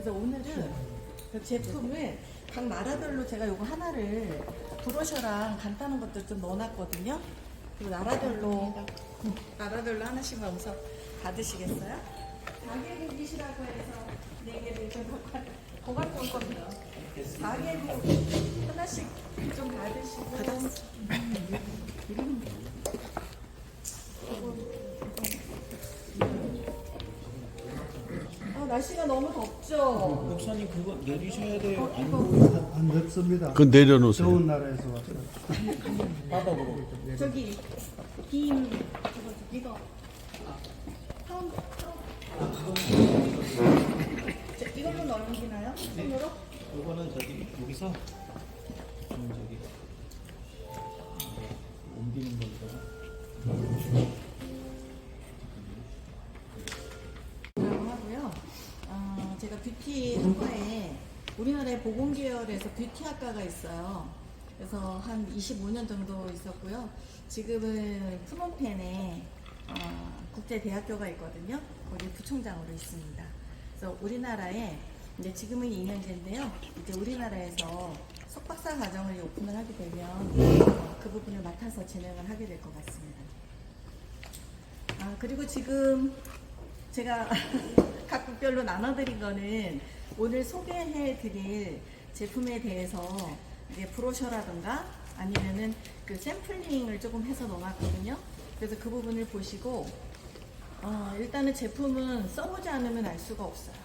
그래서 오늘은 그 제품을 각 나라별로 제가 요거 하나를 브로셔랑 간단한 것들 좀 넣어놨거든요. 그리고 나라별로 하나씩만 우선 받으시겠어요? 가계북이시라고 해서 4개를 좀 더 갖고 올 겁니다. 가계북 하나씩 좀 받으시고 받았어. 날씨가 너무 덥죠? 목사님 그거 내리셔야 돼요. 안 넣습니다. 그건 내려놓으세요. 좋은 나라에서 왔어요. 바닥으로. 저기 빔 이거 처음 이걸로 넘기나요? 손으로? 이거는 저기 여기서 저기 옮기는 거니까. 라고 하고요. 제가 뷰티 학과에 우리나라의 보건계열에서 뷰티 학과가 있어요. 그래서 한 25년 정도 있었고요. 지금은 프놈펜에 국제대학교가 있거든요. 거기 부총장으로 있습니다. 그래서 우리나라에 이제 지금은 2년제인데요. 이제 우리나라에서 석박사 과정을 오픈을 하게 되면 그 부분을 맡아서 진행을 하게 될 것 같습니다. 그리고 지금 제가 각국별로 나눠드린 거는 오늘 소개해 드릴 제품에 대해서 이제 브로셔라든가 아니면은 그 샘플링을 조금 해서 넣어놨거든요. 그래서 그 부분을 보시고 일단은 제품은 써보지 않으면 알 수가 없어요.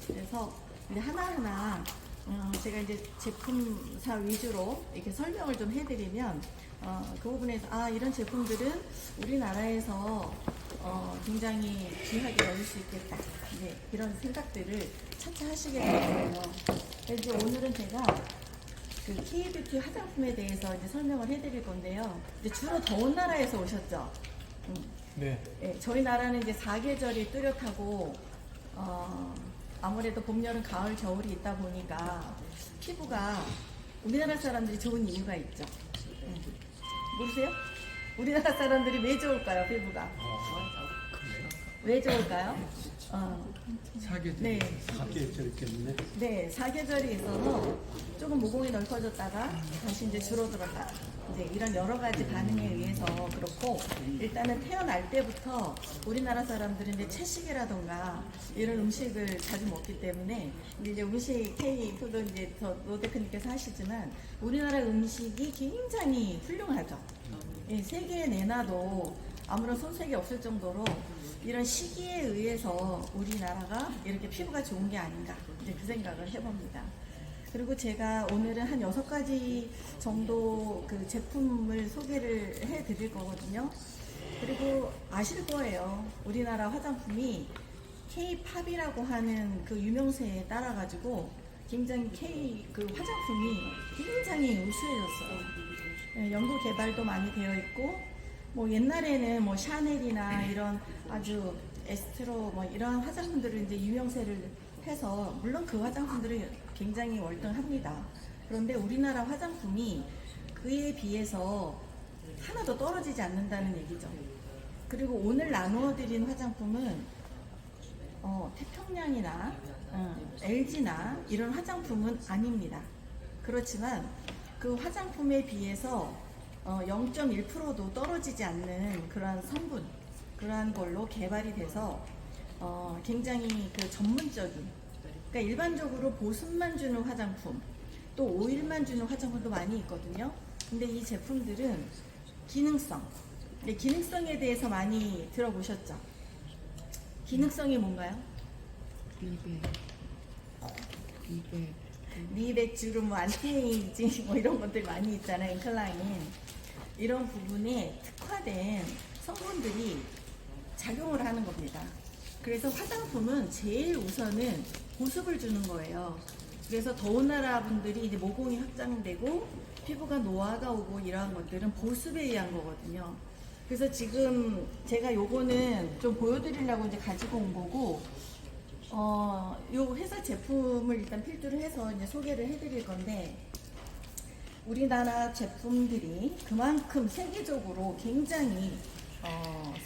그래서 이제 하나하나 제가 이제 제품사 위주로 이렇게 설명을 좀 해드리면 그 부분에서 이런 제품들은 우리나라에서 굉장히 귀하게 여길 수 있겠다. 이제 이런 생각들을 차차 하시게 될 거예요. 그래서 이제 오늘은 제가 그 K뷰티 화장품에 대해서 이제 설명을 해드릴 건데요. 이제 주로 더운 나라에서 오셨죠? 네. 네, 저희 나라는 이제 4계절이 뚜렷하고 아무래도 봄, 여름, 가을, 겨울이 있다 보니까 피부가 우리나라 사람들이 좋은 이유가 있죠. 모르세요? 우리나라 사람들이 왜 좋을까요, 피부가? 왜 좋을까요? 사계절. 네. 사계절 때문에. 네, 사계절이 있어서 조금 모공이 넓어졌다가 다시 이제 줄어들었다. 이제 이런 여러 가지 반응에 의해서 그렇고, 일단은 태어날 때부터 우리나라 사람들은 이제 채식이라던가 이런 음식을 자주 먹기 때문에 이제 음식 K푸드 이제 더 노대표님께서 하시지만 우리나라 음식이 굉장히 훌륭하죠. 예, 세계에 내놔도 아무런 손색이 없을 정도로 이런 시기에 의해서 우리나라가 이렇게 피부가 좋은 게 아닌가 이제 그 생각을 해봅니다. 그리고 제가 오늘은 한 6가지 정도 그 제품을 소개를 해 드릴 거거든요. 그리고 아실 거예요. 우리나라 화장품이 K-팝이라고 하는 그 유명세에 따라 가지고 굉장히 그 화장품이 굉장히 우수해졌어요. 연구 개발도 많이 되어 있고, 뭐 옛날에는 뭐 샤넬이나 이런 아주 에스트로 뭐 이런 화장품들을 이제 유명세를 해서 물론 그 화장품들은 굉장히 월등합니다. 그런데 우리나라 화장품이 그에 비해서 하나도 떨어지지 않는다는 얘기죠. 그리고 오늘 나누어드린 화장품은 태평양이나 LG나 이런 화장품은 아닙니다. 그렇지만 그 화장품에 비해서 0.1%도 떨어지지 않는 그러한 성분, 그러한 걸로 개발이 돼서 굉장히 그 전문적인, 그러니까 일반적으로 보습만 주는 화장품, 또 오일만 주는 화장품도 많이 있거든요. 근데 이 제품들은 기능성, 기능성에 대해서 많이 들어보셨죠? 기능성이 뭔가요? 리백, 주름, 안티에이징 뭐 이런 것들 많이 있잖아요. 인클라인. 이런 부분에 특화된 성분들이 작용을 하는 겁니다. 그래서 화장품은 제일 우선은 보습을 주는 거예요. 그래서 더운 나라 분들이 이제 모공이 확장되고 피부가 노화가 오고 이러한 것들은 보습에 의한 거거든요. 그래서 지금 제가 요거는 좀 보여드리려고 이제 가지고 온 거고, 요 회사 제품을 일단 필두를 해서 이제 소개를 해드릴 건데, 우리나라 제품들이 그만큼 세계적으로 굉장히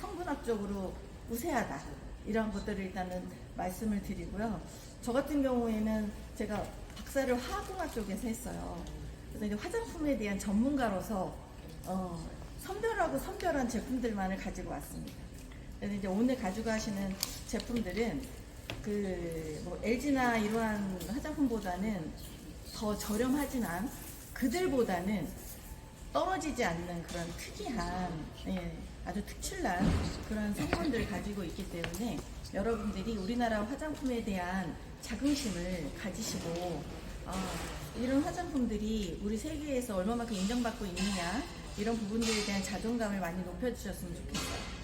성분학적으로 우세하다, 이런 것들을 일단은 말씀을 드리고요. 저 같은 경우에는 제가 박사를 화학공학 쪽에서 했어요. 그래서 이제 화장품에 대한 전문가로서 선별하고 선별한 제품들만을 가지고 왔습니다. 그래서 이제 오늘 가지고 가시는 제품들은 뭐 LG나 이러한 화장품보다는 더 저렴하지만 그들보다는 떨어지지 않는 그런 특이한 아주 특출난 그런 성분들을 가지고 있기 때문에 여러분들이 우리나라 화장품에 대한 자긍심을 가지시고 이런 화장품들이 우리 세계에서 얼마만큼 인정받고 있느냐 이런 부분들에 대한 자존감을 많이 높여주셨으면 좋겠어요.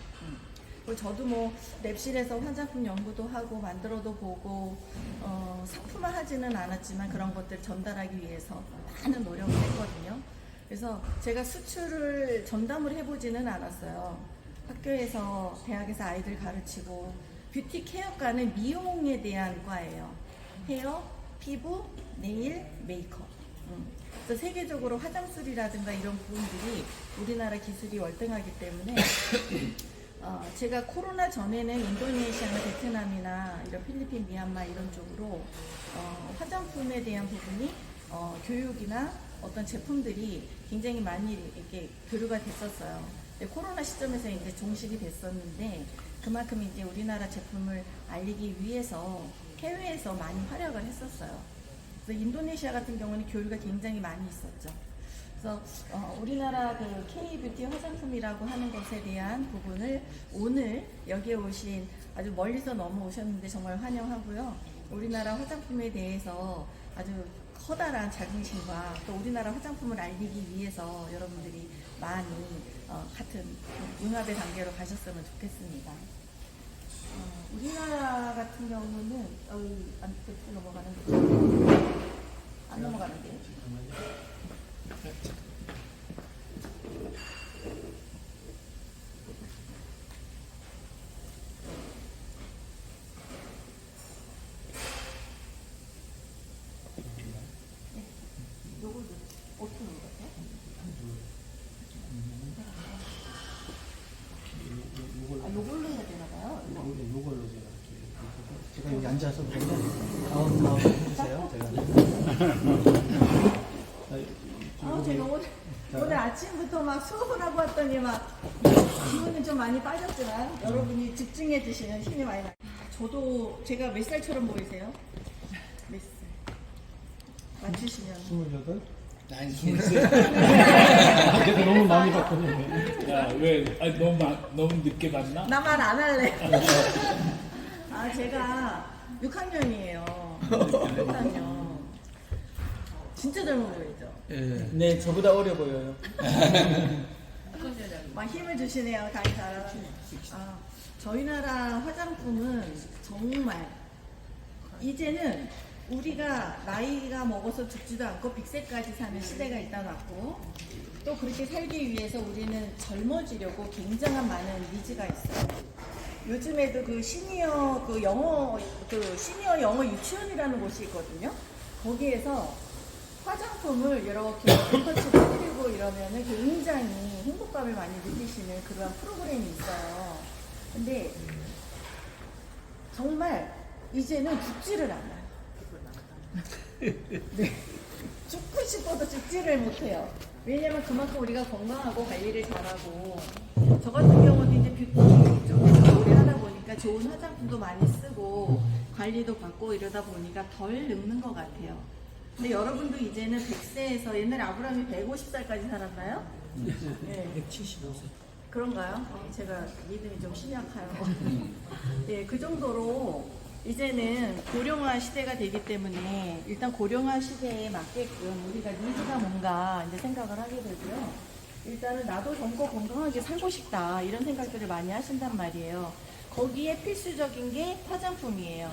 그리고 저도 뭐 랩실에서 화장품 연구도 하고 만들어도 보고 상품화하지는 않았지만 그런 것들 전달하기 위해서 많은 노력을 했거든요. 그래서 제가 수출을 전담을 해보지는 않았어요. 학교에서 대학에서 아이들 가르치고 뷰티 케어과는 미용에 대한 과예요. 헤어, 피부, 네일, 메이크업. 그래서 세계적으로 화장술이라든가 이런 부분들이 우리나라 기술이 월등하기 때문에 제가 코로나 전에는 인도네시아나 베트남이나 이런 필리핀, 미얀마 이런 쪽으로 화장품에 대한 부분이 교육이나 어떤 제품들이 굉장히 많이 이렇게 교류가 됐었어요. 코로나 시점에서 이제 종식이 됐었는데 그만큼 이제 우리나라 제품을 알리기 위해서 해외에서 많이 활약을 했었어요. 그래서 인도네시아 같은 경우는 교류가 굉장히 많이 있었죠. 그래서 우리나라 그 K뷰티 화장품이라고 하는 것에 대한 부분을 오늘 여기에 오신 아주 멀리서 넘어오셨는데 정말 환영하고요. 우리나라 화장품에 대해서 아주 커다란 자긍심과 또 우리나라 화장품을 알리기 위해서 여러분들이 많이 같은 융합의 단계로 가셨으면 좋겠습니다. 우리나라 같은 경우는 안 넘어가는데 안 넘어가는데요. 요걸 어떻게 넣는 것 같아요? 요걸로 해야 되나 봐요. 요걸로 제가 여기 앉아서 그러면 다음 해주세요. 제가 오늘 아침부터 막 수업을 하고 왔더니 막 기분은 좀 많이 빠졌지만 여러분이 집중해 주시는 힘이 많이 나. 저도 제가 몇 살처럼 보이세요? 몇 살? 맞추시면 28? 난 23. 그래서 너무 많이 봤거든요. 야, 왜? 너무 늦게 봤나? 나 말 안 할래. 제가 6학년이에요. 6학년. 진짜 젊어 보이죠? 네, 저보다 어려 보여요. 막 힘을 주시네요, 강의사람. 저희 나라 화장품은 정말 이제는 우리가 나이가 먹어서 죽지도 않고 100세까지 사는 시대가 일단 왔고 또 그렇게 살기 위해서 우리는 젊어지려고 굉장한 많은 니즈가 있어요. 요즘에도 그 시니어 시니어 영어 유치원이라는 곳이 있거든요. 거기에서 화장품을 이렇게 터치를 해드리고 이러면은 굉장히 행복감을 많이 느끼시는 그러한 프로그램이 있어요. 근데 정말 이제는 죽지를 않아요. 네. 죽고 싶어도 죽지를 못해요. 왜냐면 그만큼 우리가 건강하고 관리를 잘하고 저 같은 경우도 이제 뷰티 쪽에서 오래 하다 보니까 좋은 화장품도 많이 쓰고 관리도 받고 이러다 보니까 덜 늙는 것 같아요. 근데 여러분도 이제는 100세에서 옛날에 아브라함이 150살까지 살았나요? 네. 175세. 그런가요? 제가 믿음이 좀 심약해요. 네, 그 정도로 이제는 고령화 시대가 되기 때문에 일단 고령화 시대에 맞게끔 우리가 니즈가 뭔가 이제 생각을 하게 되고요. 일단은 나도 젊고 건강하게 살고 싶다 이런 생각들을 많이 하신단 말이에요. 거기에 필수적인 게 화장품이에요.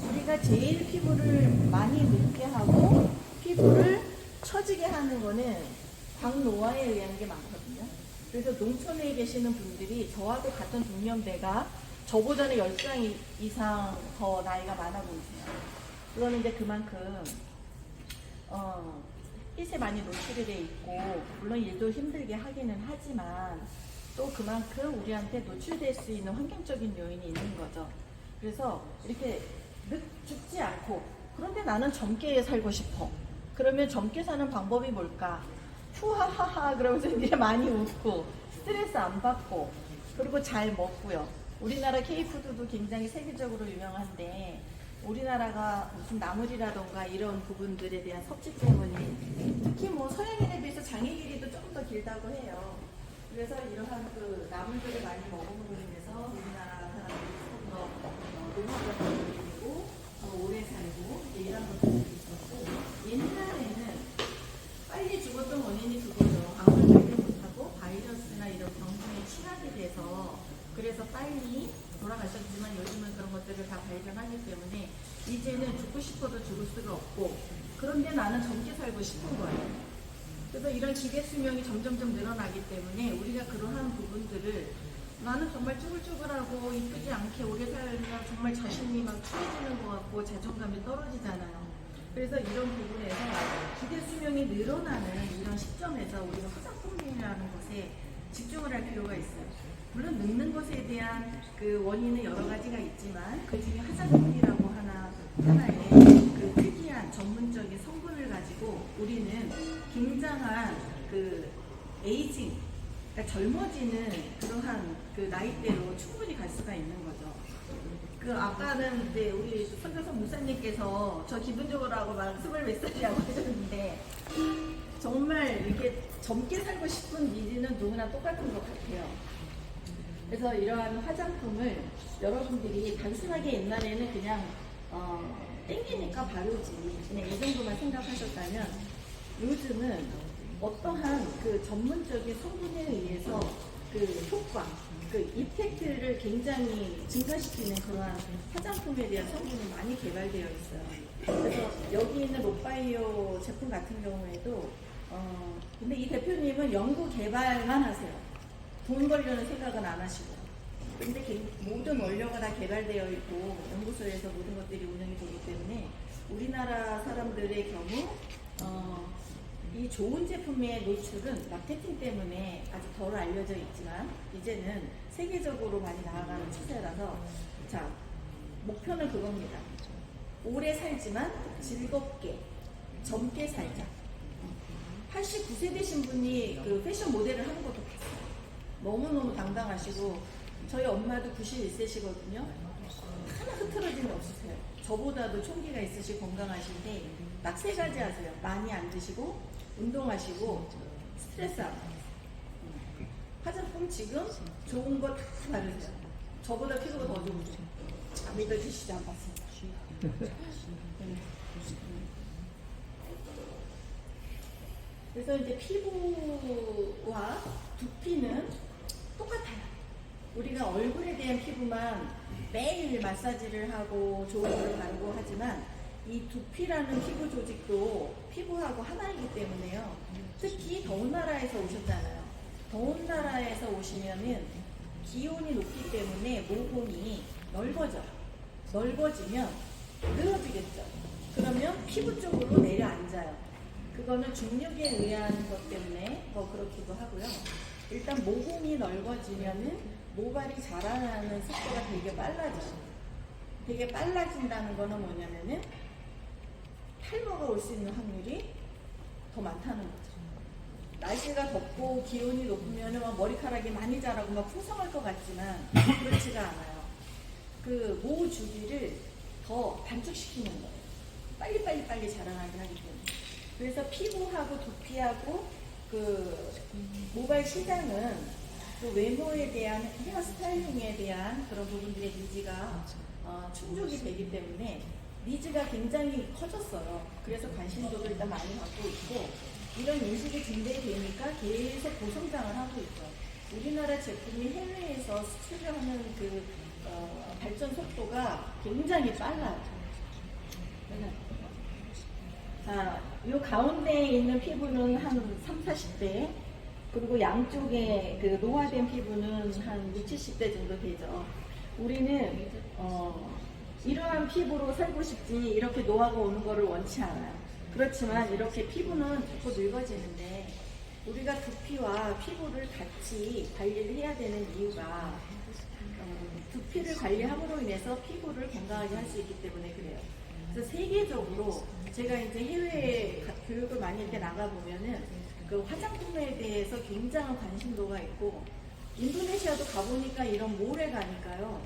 우리가 제일 피부를 많이 늙게 하고 피부를 처지게 하는 거는 광노화에 의한 게 많거든요. 그래서 농촌에 계시는 분들이 저와도 같은 동년배가 저보다는 10살 이상 더 나이가 많아 보이세요. 그거는 이제 그만큼 햇에 많이 노출이 돼 있고 물론 일도 힘들게 하기는 하지만 또 그만큼 우리한테 노출될 수 있는 환경적인 요인이 있는 거죠. 그래서 이렇게 죽지 않고, 그런데 나는 젊게 살고 싶어. 그러면 젊게 사는 방법이 뭘까? 푸하하하 그러면서 이제 많이 웃고 스트레스 안 받고 그리고 잘 먹고요. 우리나라 K푸드도 굉장히 세계적으로 유명한데 우리나라가 무슨 나물이라던가 이런 부분들에 대한 섭취 때문에 특히 뭐 서양인에 비해서 장의 길이도 조금 더 길다고 해요. 그래서 이러한 그 나물들을 많이 먹음으로 인해서 우리나라 사람들이 조금 더 노화가 되고 더 오래 살고 이런 것들이 있었고, 옛날에는 빨리 죽었던 원인이 그거죠. 암을 발견 못하고 바이러스나 이런 병균에 취약이 돼서 그래서 빨리 돌아가셨지만 요즘은 그런 것들을 다 발견하기 때문에 이제는 죽고 싶어도 죽을 수가 없고, 그런데 나는 젊게 살고 싶은 거예요. 그래서 이런 기대 수명이 점점점 늘어나기 때문에 우리가 그러한 부분들을 나는 정말 쭈글쭈글하고 이쁘지 않게 오래 살면 정말 자신이 막 추해지는 것 같고 자존감이 떨어지잖아요. 그래서 이런 부분에서 기대 수명이 늘어나는 이런 시점에서 우리가 화장품이라는 것에 집중을 할 필요가 있어요. 물론 늙는 것에 대한 그 원인은 여러 가지가 있지만 그 중에 화장품이라고 하나의 그 특이한 전문적인 성분을 가지고 우리는 굉장한 그 에이징, 그러니까 젊어지는 그러한 그 나이대로 충분히 갈 수가 있는 거죠. 그 아까는 이제 우리 선교성 목사님께서 저 기본적으로 하고 막 20몇 살이라고 하셨는데 정말 이렇게 젊게 살고 싶은 니즈는 누구나 똑같은 것 같아요. 그래서 이러한 화장품을 여러분들이 단순하게 옛날에는 그냥 땡기니까 바르지 그냥 이 정도만 생각하셨다면 요즘은 어떠한 그 전문적인 성분에 의해서 그 효과, 그 이펙트를 굉장히 증가시키는 그러한 화장품에 대한 성분이 많이 개발되어 있어요. 그래서 여기 있는 롯바이오 제품 같은 경우에도 근데 이 대표님은 연구 개발만 하세요. 돈 벌려는 생각은 안 하시고. 근데 모든 원료가 다 개발되어 있고 연구소에서 모든 것들이 운영이 되기 때문에 우리나라 사람들의 경우 이 좋은 제품의 노출은 마케팅 때문에 아직 덜 알려져 있지만 이제는 세계적으로 많이 나아가는 추세라서 자, 목표는 그겁니다. 오래 살지만 즐겁게 젊게 살자. 89세 되신 분이 그 패션 모델을 하는 것도 봤어요. 너무너무 당당하시고 저희 엄마도 91세시거든요. 하나 흐트러짐이 없으세요. 저보다도 총기가 있으시고 건강하신데 딱 3가지 하세요. 많이 안 드시고 운동하시고 스트레스 안 받으세요. 화장품 지금 좋은 거 다 바르세요. 저보다 피부가 더 좋으세요. 믿어주시지 않았습니다. 그래서 이제 피부와 두피는 똑같아요. 우리가 얼굴에 대한 피부만 매일 마사지를 하고 좋은 걸 바르고 하지만 이 두피라는 피부 조직도 피부하고 하나이기 때문에요. 특히 더운 나라에서 오셨잖아요. 더운 나라에서 오시면은 기온이 높기 때문에 모공이 넓어져요. 넓어지면 늘어지겠죠. 그러면 피부 쪽으로 내려앉아요. 그거는 중력에 의한 것 때문에 더 그렇기도 하고요. 일단 모공이 넓어지면은 모발이 자라나는 속도가 되게 빨라져요. 되게 빨라진다는 거는 뭐냐면은 탈모가 올 수 있는 확률이 더 많다는 거죠. 날씨가 덥고 기온이 높으면 막 머리카락이 많이 자라고 막 풍성할 것 같지만 그렇지가 않아요. 그 모 주기를 더 단축시키는 거예요. 빨리 자라나게 하기 때문에. 그래서 피부하고 두피하고 그 모발 시장은 그 외모에 대한 헤어스타일링에 대한 그런 부분들의 니즈가 충족이 되기 때문에 니즈가 굉장히 커졌어요. 그래서 관심도를 일단 많이 받고 있고 이런 인식이 증대되니까 계속 고성장을 하고 있죠. 우리나라 제품이 해외에서 수출을 하는 그 발전 속도가 굉장히 빨라요. 자, 이 가운데에 있는 피부는 한 30, 40대, 그리고 양쪽에 그 노화된 피부는 한 60, 70대 정도 되죠. 우리는 이러한 피부로 살고 싶지 이렇게 노화가 오는 거를 원치 않아요. 그렇지만 이렇게 피부는 자꾸 늙어지는데 우리가 두피와 피부를 같이 관리를 해야 되는 이유가 두피를 관리함으로 인해서 피부를 건강하게 할 수 있기 때문에 그래요. 그래서 세계적으로 제가 이제 해외 교육을 많이 이렇게 나가보면은 그 화장품에 대해서 굉장한 관심도가 있고, 인도네시아도 가보니까 이런 몰에 가니까요.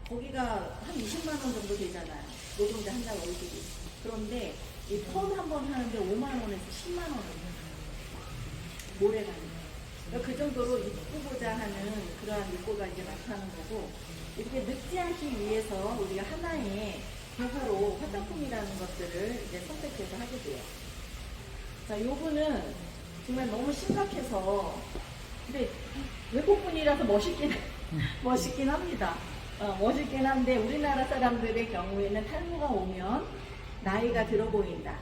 거기가 한 20만 원 정도 되잖아요. 노동자 한 달 월급이. 그런데 이 펌 한 번 하는데 5만 원에서 10만 원이에요. 몰에 가니까. 그러니까 그 정도로 이쁘고자 하는 그러한 욕구가 이제 나타나는 거고, 이렇게 늙지 않기 위해서 우리가 하나의 도구로 화장품이라는 것들을 이제 선택해서 하게 돼요. 자, 요거는 정말 너무 심각해서, 근데 외국분이라서 멋있긴 합니다. 멋있긴 한데, 우리나라 사람들의 경우에는 탈모가 오면 나이가 들어 보인다,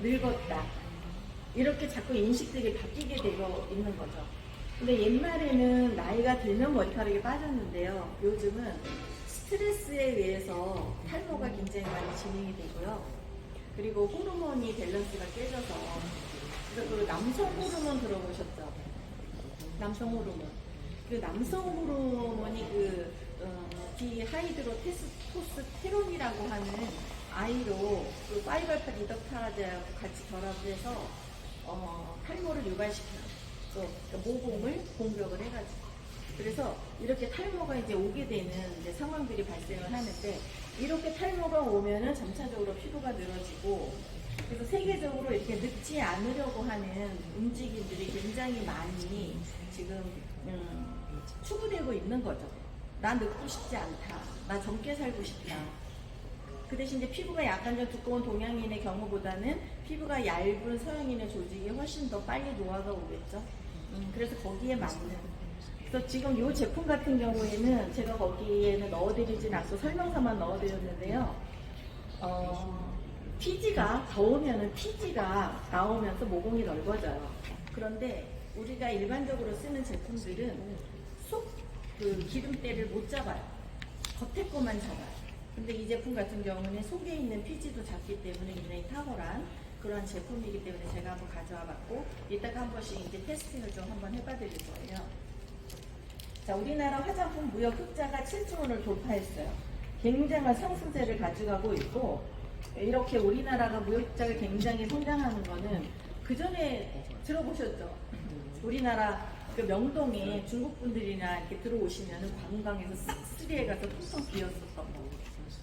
늙었다, 이렇게 자꾸 인식들이 바뀌게 되고 있는 거죠. 근데 옛날에는 나이가 들면 머리카락이 빠졌는데요. 요즘은 스트레스에 의해서 탈모가 굉장히 많이 진행이 되고요. 그리고 호르몬이 밸런스가 깨져서, 그래서 그 남성 호르몬 들어보셨죠? 남성 호르몬. 그 남성 호르몬이 디하이드로테스토스테론이라고 하는 아이로 그 5알파 리덕타제하고 같이 결합을 해서 탈모를 유발시켜요. 그러니까 모공을 공격을 해가지고. 그래서 이렇게 탈모가 이제 오게 되는 이제 상황들이 발생을 하는데, 이렇게 탈모가 오면은 점차적으로 피부가 늘어지고, 그래서 세계적으로 이렇게 늙지 않으려고 하는 움직임들이 굉장히 많이 지금 추구되고 있는 거죠. 나 늙고 싶지 않다. 나 젊게 살고 싶다. 그 대신 이제 피부가 약간 좀 두꺼운 동양인의 경우보다는 피부가 얇은 서양인의 조직이 훨씬 더 빨리 노화가 오겠죠. 그래서 거기에 맞는. 그래서 지금 이 제품 같은 경우에는 제가 거기에는 넣어드리진 않고 설명서만 넣어드렸는데요. 피지가 더우면은 피지가 나오면서 모공이 넓어져요. 그런데 우리가 일반적으로 쓰는 제품들은 그 기름때를 못 잡아요. 겉에 것만 잡아요. 근데 이 제품 같은 경우는 속에 있는 피지도 잡기 때문에 굉장히 탁월한 그러한 제품이기 때문에 제가 한번 가져와 봤고, 이따가 한 번씩 이제 테스팅을 좀 한번 해봐 드릴 거예요. 자, 우리나라 화장품 무역 흑자가 7조 원을 돌파했어요. 굉장한 상승세를 가져가고 있고, 이렇게 우리나라가 무역 흑자가 굉장히 성장하는 거는 그 전에 들어보셨죠? 우리나라 그 명동에 중국 분들이나 이렇게 들어오시면 관광에서 싹쓸이해 가서 텅텅 비었었던 거.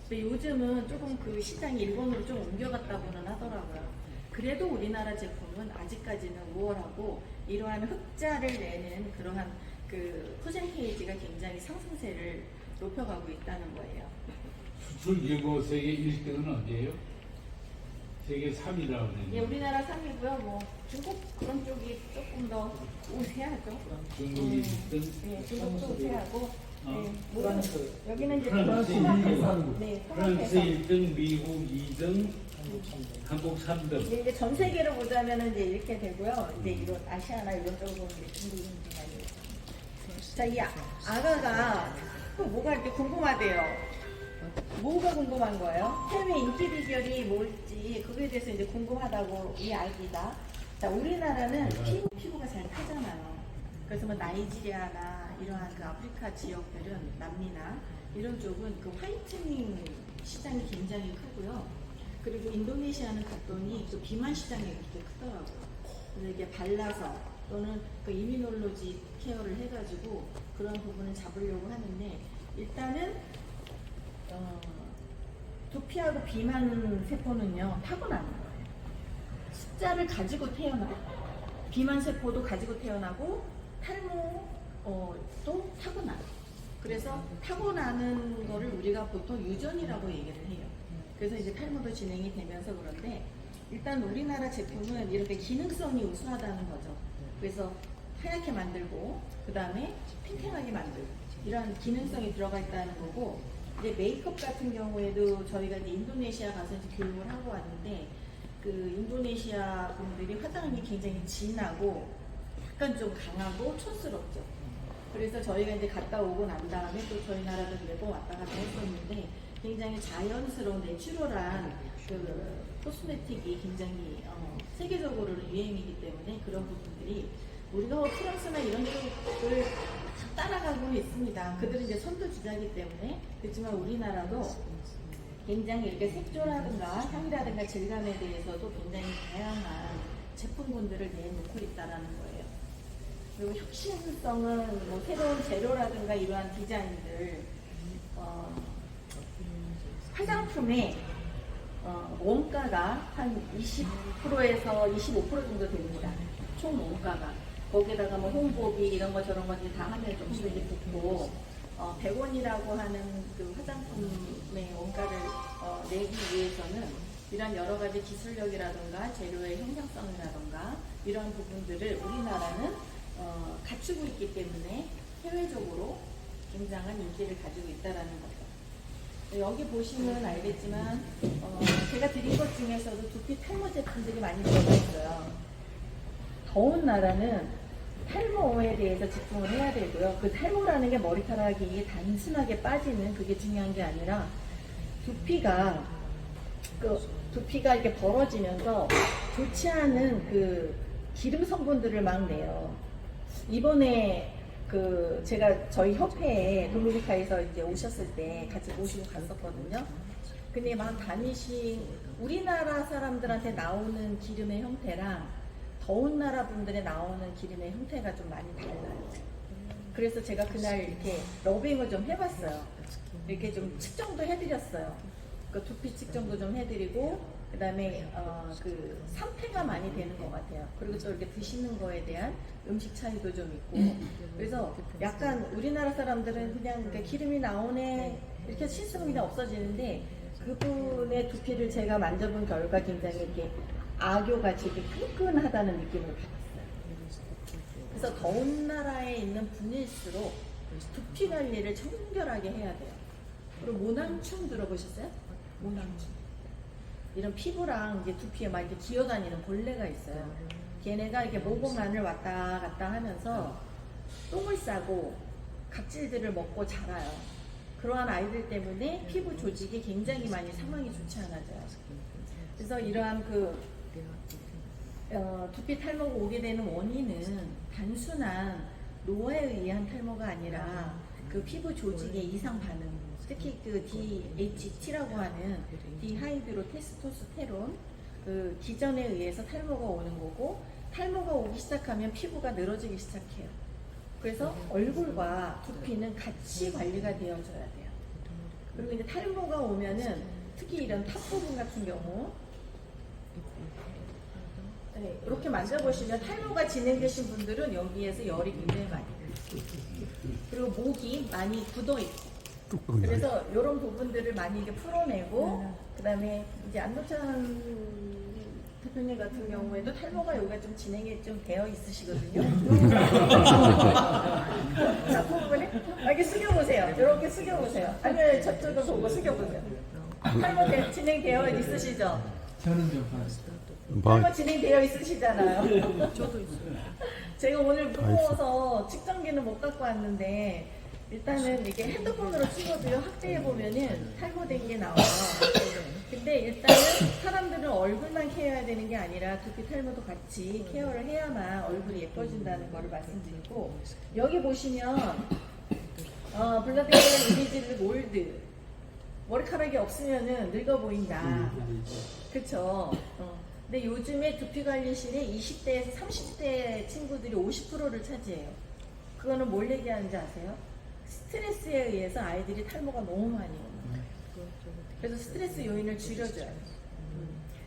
근데 요즘은 조금 그 시장이 일본으로 좀 옮겨갔다고는 하더라고요. 그래도 우리나라 제품은 아직까지는 우월하고, 이러한 흑자를 내는 그러한 그 퍼센테이지가 굉장히 상승세를 높여가고 있다는 거예요. 수출 예고 세계 1등은 어디예요? 세계 3위라고 그러는데. 예, 우리나라 3위고요. 뭐 중국 그런 쪽이 조금 더 우세하죠. 중국이 1등. 예, 중국도 우세하고. 예, 프랑스. 여기는 이제 프랑스 통합해서, 네, 프랑스 통합해서. 1등, 미국 2등, 한국 3등. 이제 전 세계로 보자면은 이제 이렇게 되고요. 이제 이런 아시아나 이런 쪽으로 이제 중국인들이 많이 있어요. 자, 이 아가가 또 뭐가 이렇게 궁금하대요. 뭐가 궁금한 거예요? 해외 인기 비결이 뭘지 그거에 대해서 이제 궁금하다고 이 아기가. 자, 우리나라는 피부가 잘 타잖아요. 그래서 뭐 나이지리아나 이러한 그 아프리카 지역들은, 남미나 이런 쪽은 그 화이트닝 시장이 굉장히 크고요. 그리고 인도네시아는 갔더니 그 비만 시장이 그렇게 크더라고요. 그래서 이게 발라서 또는 그 이미놀로지 케어를 해가지고 그런 부분을 잡으려고 하는데, 일단은 두피하고 비만 세포는요 타고나는 거예요. 숫자를 가지고 태어나고, 비만 세포도 가지고 태어나고, 탈모도 타고나요. 그래서 타고나는 거를 우리가 보통 유전이라고 얘기를 해요. 그래서 이제 탈모도 진행이 되면서. 그런데 일단 우리나라 제품은 이렇게 기능성이 우수하다는 거죠. 그래서 하얗게 만들고, 그 다음에 탱탱하게 만들고, 이런 기능성이 들어가 있다는 거고, 이제 메이크업 같은 경우에도 저희가 이제 인도네시아 가서 이제 교육을 하고 왔는데, 그 인도네시아 분들이 화장이 굉장히 진하고 약간 좀 강하고 촌스럽죠. 그래서 저희가 이제 갔다 오고 난 다음에 또 저희 나라도 매번 왔다 갔다 했었는데, 굉장히 자연스러운 내추럴한 그 코스메틱이 굉장히 세계적으로는 유행이기 때문에 그런 부분들이 우리가 프랑스나 이런 쪽을 따라가고는 있습니다. 그들은 이제 선두주자이기 때문에. 그렇지만 우리나라도 굉장히 이렇게 색조라든가 향이라든가 질감에 대해서도 굉장히 다양한 제품군들을 내놓고 있다라는 거예요. 그리고 혁신성은 뭐 새로운 재료라든가 이러한 디자인들, 화장품의 원가가 한 20%에서 25% 정도 됩니다. 총 원가가. 거기에다가 뭐 홍보비 이런 거 저런 것들 다 하면 좀 수익이 붙고 100원이라고 하는 그 화장품의 원가를 내기 위해서는 이런 여러 가지 기술력이라든가 재료의 형상성이라든가 이런 부분들을 우리나라는 갖추고 있기 때문에 해외적으로 굉장한 인기를 가지고 있다라는 거죠. 여기 보시면 알겠지만 제가 드린 것 중에서도 두피 탈모 제품들이 많이 들어가 있어요. 더운 나라는 탈모에 대해서 집중을 해야 되고요. 그 탈모라는 게 머리카락이 단순하게 빠지는 그게 중요한 게 아니라 두피가 이렇게 벌어지면서 좋지 않은 그 기름 성분들을 막 내요. 이번에 제가 저희 협회에 도미니카에서 이제 오셨을 때 같이 모시고 갔었거든요. 근데 막 다니신 우리나라 사람들한테 나오는 기름의 형태랑 더운 나라 분들에 나오는 기름의 형태가 좀 많이 달라요. 그래서 제가 그날 이렇게 러빙을 좀 해봤어요. 이렇게 좀 측정도 해드렸어요. 그 두피 측정도 좀 해드리고, 그 다음에 그 상태가 많이 되는 것 같아요. 그리고 또 이렇게 드시는 거에 대한 음식 차이도 좀 있고. 그래서 약간 우리나라 사람들은 그냥 이렇게 기름이 나오네 이렇게 씻으면 그냥 없어지는데, 그분의 두피를 제가 만져본 결과 굉장히 이렇게 악교같이 이렇게 끈끈하다는 느낌을 받았어요. 그래서 더운 나라에 있는 분일수록 두피 관리를 청결하게 해야 돼요. 그리고 모낭충 들어보셨어요? 모낭충. 이런 피부랑 이제 두피에 막 이렇게 기어다니는 벌레가 있어요. 걔네가 이렇게 모공 안을 왔다 갔다 하면서 똥을 싸고 각질들을 먹고 자라요. 그러한 아이들 때문에 피부 조직이 굉장히 많이 상황이 좋지 않아져요. 그래서 이러한 두피 탈모가 오게 되는 원인은 단순한 노화에 의한 탈모가 아니라 그 피부 조직의 이상 반응, 특히 그 DHT라고 하는 디하이드로 테스토스테론 그 기전에 의해서 탈모가 오는 거고, 탈모가 오기 시작하면 피부가 늘어지기 시작해요. 그래서 얼굴과 두피는 같이 관리가 되어줘야 돼요. 그리고 이제 탈모가 오면은 특히 이런 탑 부분 같은 경우 네, 이렇게 만져보시면 탈모가 진행되신 분들은 여기에서 열이 굉장히 많이 나요. 그리고 목이 많이 굳어있고, 그래서 이런 부분들을 많이 이렇게 풀어내고, 그 다음에 이제 안노찬 대표님 같은 경우에도 탈모가 여기가 좀 진행이 좀 되어 있으시거든요. 자, 부분에 이렇게 숙여보세요. 이렇게 숙여보세요. 아니면 저쪽을 보고 숙여보세요. 탈모 진행되어 있으시죠? 저는 좀 봤어요. 탈모 진행되어 있으시잖아요. 저도 있어요. 제가 오늘 무거워서 측정기는 못 갖고 왔는데, 일단은 이게 핸드폰으로 찍어도요, 확대해보면은 탈모된 게 나와요. 근데 일단은 사람들은 얼굴만 케어해야 되는 게 아니라 두피 탈모도 같이 케어를 해야만 얼굴이 예뻐진다는 거를 말씀드리고, 여기 보시면 블라디오의 이미지를 몰드, 머리카락이 없으면은 늙어 보인다. 그쵸? 근데 요즘에 두피관리실에 20대에서 30대 친구들이 50%를 차지해요. 그거는 뭘 얘기하는지 아세요? 스트레스에 의해서 아이들이 탈모가 너무 많이 오는 거예요. 그래서 스트레스 요인을 줄여줘요.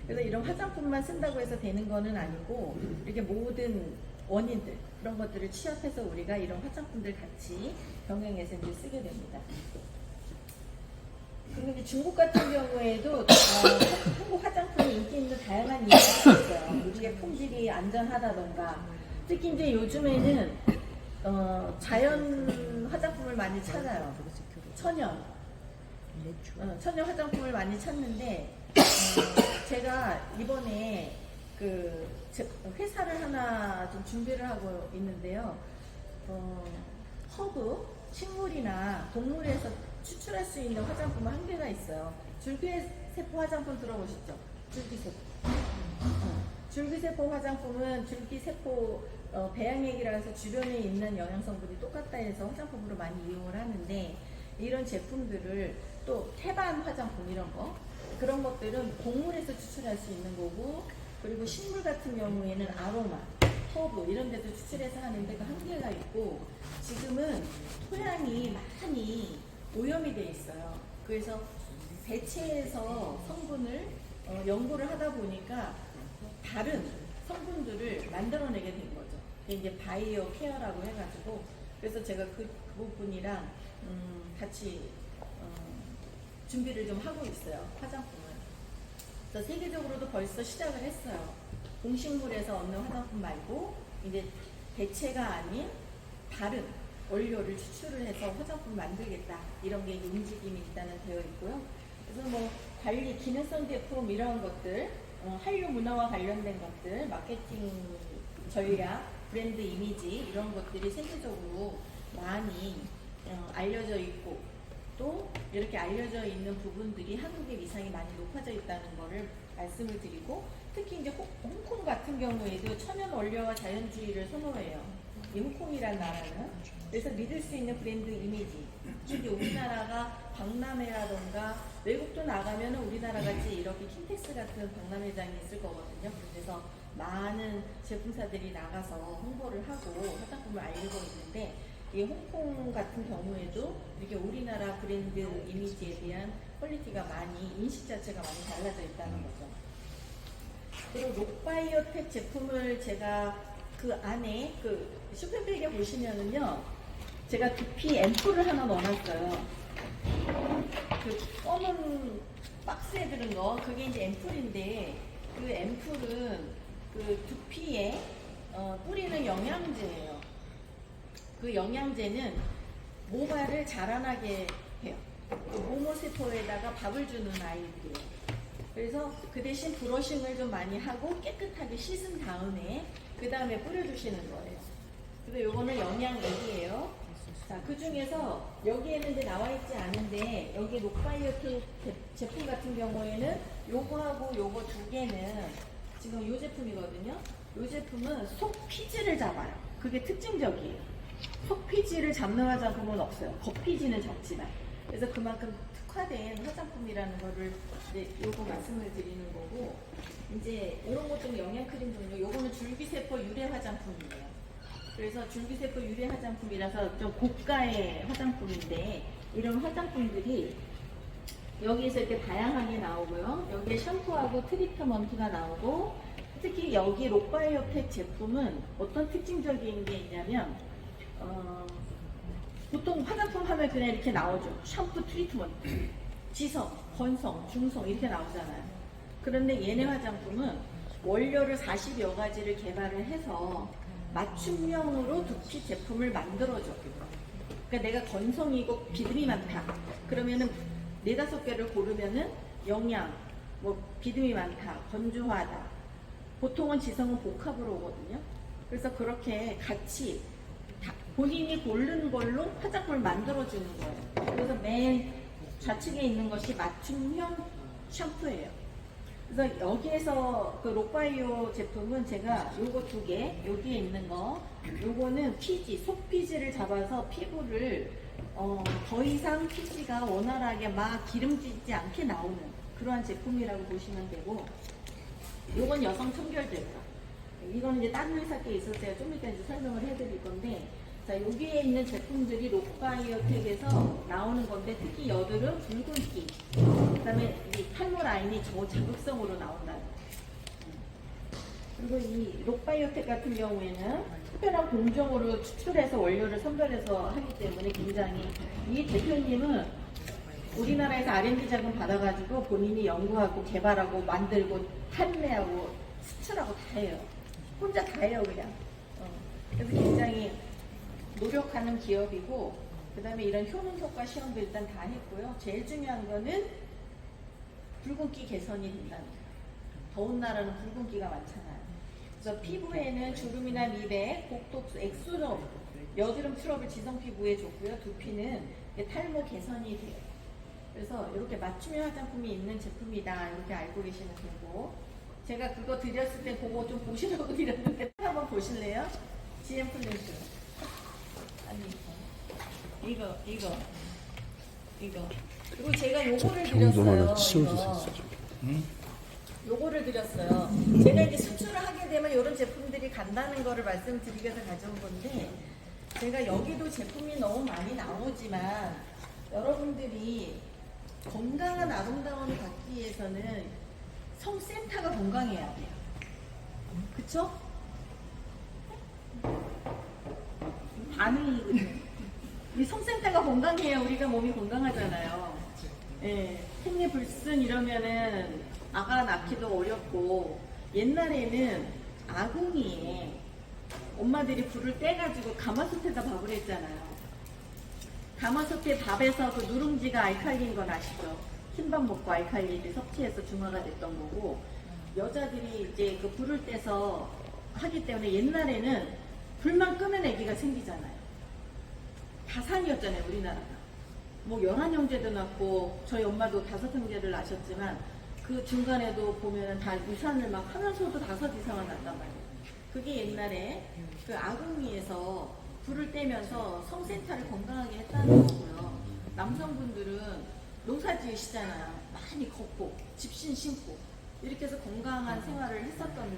그래서 이런 화장품만 쓴다고 해서 되는 거는 아니고, 이렇게 모든 원인들, 그런 것들을 취합해서 우리가 이런 화장품들 같이 병행해서 이제 쓰게 됩니다. 그리고 이제 중국 같은 경우에도 한국 화장품이 인기 있는 다양한 이유가 있어요. 우리의 품질이 안전하다던가, 특히 이제 요즘에는 자연 화장품을 많이 찾아요. 천연 화장품을 많이 찾는데, 제가 이번에 그 회사를 하나 좀 준비를 하고 있는데요. 허브, 식물이나 동물에서 추출할 수 있는 화장품은 한계가 있어요. 줄기세포 화장품 들어보셨죠? 줄기세포. 줄기세포 화장품은 줄기세포 배양액이라 해서 주변에 있는 영양성분이 똑같다 해서 화장품으로 많이 이용을 하는데, 이런 제품들을 또 태반 화장품 이런 거, 그런 것들은 곡물에서 추출할 수 있는 거고, 그리고 식물 같은 경우에는 아로마, 허브 이런 데서 추출해서 하는데 그 한계가 있고, 지금은 토양이 많이 오염이 돼 있어요. 그래서 대체해서 성분을 연구를 하다 보니까 다른 성분들을 만들어내게 된 거죠. 그게 이제 바이오 케어라고 해가지고, 그래서 제가 그 부분이랑 같이 준비를 좀 하고 있어요, 화장품을. 그래서 세계적으로도 벌써 시작을 했어요. 공식물에서 얻는 화장품 말고 이제 대체가 아닌 다른 원료를 추출을 해서 화장품을 만들겠다, 이런 게 움직임이 일단은 되어 있고요. 그래서 뭐 관리, 기능성 제품 이런 것들, 한류 문화와 관련된 것들, 마케팅 전략, 브랜드 이미지 이런 것들이 세계적으로 많이 알려져 있고, 또 이렇게 알려져 있는 부분들이 한국의 위상이 많이 높아져 있다는 것을 말씀을 드리고, 특히 이제 홍콩 같은 경우에도 천연 원료와 자연주의를 선호해요. 이 홍콩이라는 나라는. 그래서 믿을 수 있는 브랜드 이미지. 특히 우리나라가 박람회라던가 외국도 나가면 우리나라 같이 이렇게 킨텍스 같은 박람회장이 있을 거거든요. 그래서 많은 제품사들이 나가서 홍보를 하고 화장품을 알리고 있는데, 이 홍콩 같은 경우에도 이렇게 우리나라 브랜드 이미지에 대한 퀄리티가 많이, 인식 자체가 많이 달라져 있다는 거죠. 그리고 록바이오텍 제품을 제가 그 안에 그 쇼핑백에 보시면은요, 제가 두피 앰플을 하나 넣어놨어요. 그 검은 박스에 들은 거, 그게 이제 앰플인데, 그 앰플은 그 두피에 뿌리는 영양제예요. 그 영양제는 모발을 자라나게 해요. 그 모모세포에다가 밥을 주는 아이들이에요. 그래서 그 대신 브러싱을 좀 많이 하고 깨끗하게 씻은 다음에 그 다음에 뿌려주시는 거예요. 그래서 요거는 영양액이에요. 자, 그 중에서 여기에는 이제 나와 있지 않은데, 여기 록바이오텍 제품 같은 경우에는 요거하고 요거 두 개는 지금 요 제품이거든요. 요 제품은 속 피지를 잡아요. 그게 특징적이에요. 속 피지를 잡는 화장품은 없어요. 겉 피지는 잡지만. 그래서 그만큼 특화된 화장품이라는 거를 이제 요거 말씀을 드리는 거고, 이제 이런 것좀 영양크림 종류, 요거는 줄기세포 유래 화장품이에요. 그래서 줄기세포 유래 화장품이라서 좀 고가의 화장품인데, 이런 화장품들이 여기에서 이렇게 다양하게 나오고요. 여기에 샴푸하고 트리트먼트가 나오고, 특히 여기 록바이오텍 제품은 어떤 특징적인 게 있냐면, 보통 화장품 하면 그냥 이렇게 나오죠. 샴푸, 트리트먼트, 지성, 건성, 중성 이렇게 나오잖아요. 그런데 얘네 화장품은 원료를 40여 가지를 개발을 해서 맞춤형으로 두피 제품을 만들어줘. 그러니까 내가 건성이고 비듬이 많다, 그러면은 4-5개를 고르면은 영양, 뭐 비듬이 많다, 건조하다, 보통은 지성은 복합으로 오거든요. 그래서 그렇게 같이 본인이 고른 걸로 화장품을 만들어주는 거예요. 그래서 맨 좌측에 있는 것이 맞춤형 샴푸예요. 그래서 여기에서 그 록바이오 제품은 제가 요거 2개, 여기에 있는 거, 요거는 피지, 속 피지를 잡아서 피부를 더 이상 피지가 원활하게 막 기름지지 않게 나오는 그러한 제품이라고 보시면 되고, 요건 여성 청결제고요. 이거는 이제 다른 회사 게 있어서 좀 이따 이제 설명을 해드릴 건데, 자, 여기에 있는 제품들이 록바이오텍에서 나오는 건데, 특히 여드름, 붉은기, 그 다음에 이 탈모 라인이 저자극성으로 나온다. 그리고 이 록바이오텍 같은 경우에는 특별한 공정으로 추출해서 원료를 선별해서 하기 때문에 굉장히, 이 대표님은 우리나라에서 R&D 자금 받아가지고 본인이 연구하고 개발하고 만들고 판매하고 수출하고 다 해요. 혼자 다 해요, 그냥. 그래서 굉장히 노력하는 기업이고, 그 다음에 이런 효능 효과 시험도 일단 다 했고요. 제일 중요한 거는 붉은기 개선이 된다는 거예요. 더운 나라는 붉은기가 많잖아요. 그래서 피부에는 주름이나 미백, 복독, 엑소점, 여드름 트러블 지성 피부에 좋고요. 두피는 탈모 개선이 돼요. 그래서 이렇게 맞춤형 화장품이 있는 제품이다, 이렇게 알고 계시면 되고, 제가 그거 드렸을 때 그거 좀 보시라고 드렸는데 한번 보실래요? GM 플랜트. 아니 이거. 그리고 제가 요거를 드렸어요. 요거를 드렸어요. 제가 이제 수출을 하게 되면 이런 제품들이 간다는 거를 말씀드리기 위해서 가져온 건데, 제가 여기도 제품이 너무 많이 나오지만 여러분들이 건강한 아름다움을 갖기 위해서는 성센터가 건강해야 돼요. 그쵸? 반응이거든요. 이 성센터가 건강해야 우리가 몸이 건강하잖아요. 예, 생리불순 이러면은 아가 낳기도 어렵고, 옛날에는 아궁이에 엄마들이 불을 떼가지고 가마솥에다 밥을 했잖아요. 가마솥에 밥에서 그 누룽지가 알칼리인 건 아시죠? 흰밥 먹고 알칼리를 섭취해서 중화가 됐던 거고, 여자들이 이제 그 불을 떼서 하기 때문에 옛날에는 불만 끄면 아기가 생기잖아요. 다산이었잖아요, 우리나라가. 뭐 11형제도 낳고, 저희 엄마도 5형제를 낳으셨지만 그 중간에도 보면은 다 유산을 막 하면서도 5 이상은 낳단 말이에요. 그게 옛날에 그 아궁이에서 불을 떼면서 성센터를 건강하게 했다는 거고요. 남성분들은 농사 지으시잖아요. 많이 걷고 집신 신고 이렇게 해서 건강한 생활을 했었던